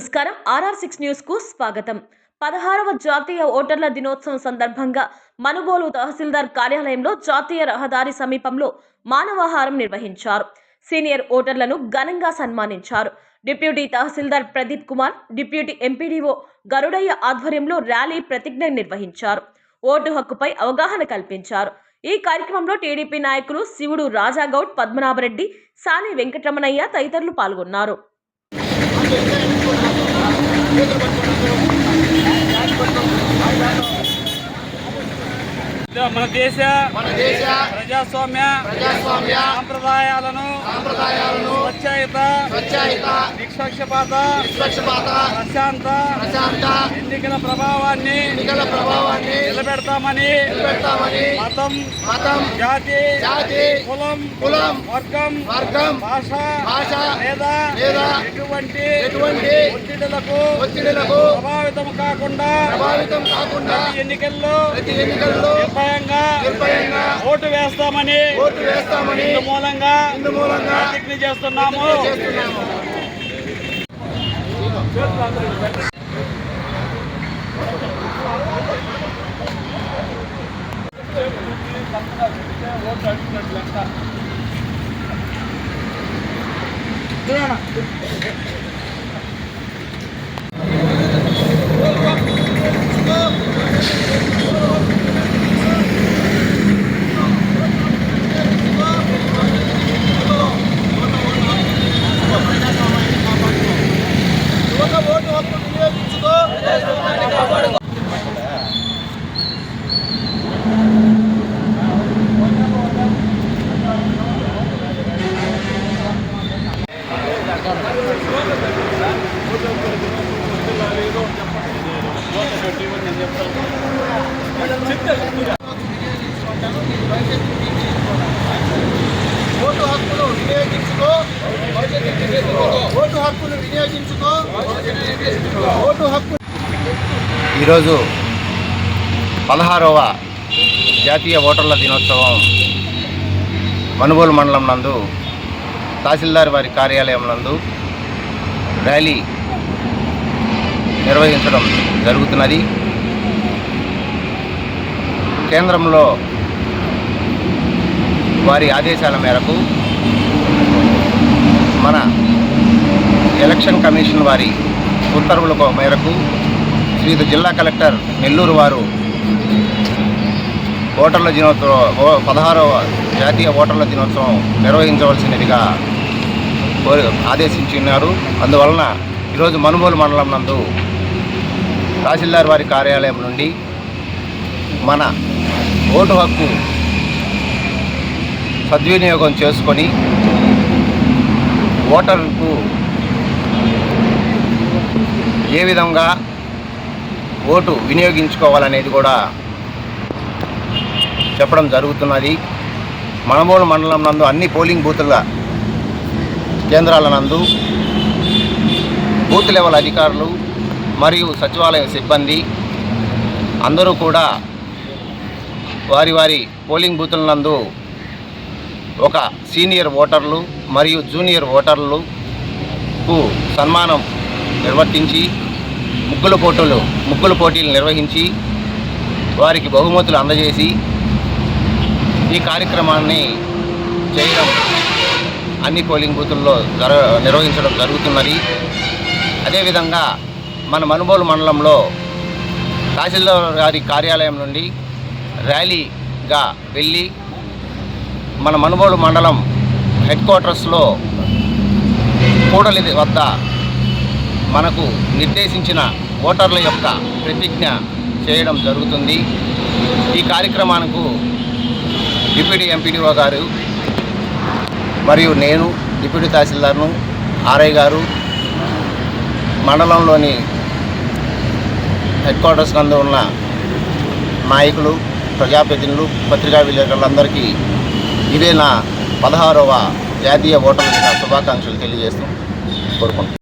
నమస్కారం RR6 news కు స్వాగతం. 16వ జాతీయ ఓటర్ల దినోత్సవం సందర్భంగా మనుబోలు తహసీల్దార్ కార్యాలయంలో జాతీయ రహదారి సమీపంలో మానవహారం నిర్వహించారు. సీనియర్ ఓటర్లను ఘనంగా సన్మానించారు. డిప్యూటీ తహసీల్దార్ ప్రదీప్ కుమార్, డిప్యూటీ ఎంపీడీఓ గరుడయ్య ఆధ్వర్యంలో ర్యాలీ ప్రతిజ్ఞ నిర్వహించారు. ఓటు హక్కుపై అవగాహన కల్పించారు. ఈ కార్యక్రమంలో టీడీపీ నాయకులు శివుడు రాజాగౌడ్, పద్మనాభరెడ్డి, సాని వెంకటరమణయ్య తదితరులు పాల్గొన్నారు. మన దేశ ప్రజాస్వామ్య సాంప్రదాయాలను స్వచ్ఛాయుత నిష్పక్షపాత ప్రశాంత ఎన్నికల ప్రభావాన్ని నిలబెడతామని మతం జాతి కులం వర్గం భాష లేదా ఎటువంటి ఒత్తిడులకు ప్రభావితం కాకుండా ఎన్నికల్లో నిర్భయంగా ఓటు వేస్తామని ఇందు మూలంగా ప్రతిజ్ఞ చేస్తున్నాము. ఈరోజు 16వ జాతీయ ఓటర్ల దినోత్సవం మనుబోలు మండలం నందు తహసీల్దార్ వారి కార్యాలయం నందు ర్యాలీ నిర్వహించడం జరుగుతున్నది. కేంద్రంలో వారి ఆదేశాల మేరకు మన ఎలక్షన్ కమిషన్ వారి ఉత్తర్వుల మేరకు శ్రీధ జిల్లా కలెక్టర్ నెల్లూరు వారు ఓటర్ల దినోత్సవం 16వ జాతీయ ఓటర్ల దినోత్సవం నిర్వహించవలసినదిగా ఆదేశించున్నారు. అందువలన ఈరోజు మనుబోలు మండలం నందు తహసీల్దార్ వారి కార్యాలయం నుండి మన ఓటు హక్కు సద్వినియోగం చేసుకొని ఓటర్కు ఏ విధంగా ఓటు వినియోగించుకోవాలనేది కూడా చెప్పడం జరుగుతున్నది. మనుబోలు మండలం నందు అన్ని పోలింగ్ బూతుల కేంద్రాల నందు బూత్ లెవెల్ అధికారులు మరియు సచివాలయ సిబ్బంది అందరూ కూడా వారి పోలింగ్ బూతుల నందు ఒక సీనియర్ ఓటర్లు మరియు జూనియర్ ఓటర్లకు సన్మానం నిర్వర్తించి ముగ్గుల పోటీలు నిర్వహించి వారికి బహుమతులు అందజేసి ఈ కార్యక్రమాన్ని చేయడం అన్ని పోలింగ్ బూతుల్లో నిర్వహించడం జరుగుతున్నది. అదేవిధంగా మన మనుబోలు మండలంలో తహసీల్దార్ గారి కార్యాలయం నుండి ర్యాలీగా వెళ్ళి మన మనుబోలు మండలం హెడ్ క్వార్టర్స్లో కూడలి వద్ద మనకు నిర్దేశించిన ఓటర్ల యొక్క ప్రతిజ్ఞ చేయడం జరుగుతుంది. ఈ కార్యక్రమానికి డిప్యూటీ ఎంపీడీఓ గారు మరియు నేను డిప్యూటీ తహసీల్దార్ను ఆర్ఐ గారు మండలంలోని హెడ్ క్వార్టర్స్ నందు ఉన్న నాయకులు, ప్రజాప్రతినిధులు, పత్రికా విలేకరులందరికీ ఇదే నా 16వ జాతీయ ఓటర్ల దిన శుభాకాంక్షలు తెలియజేస్తూ కోరుకుంటున్నాను.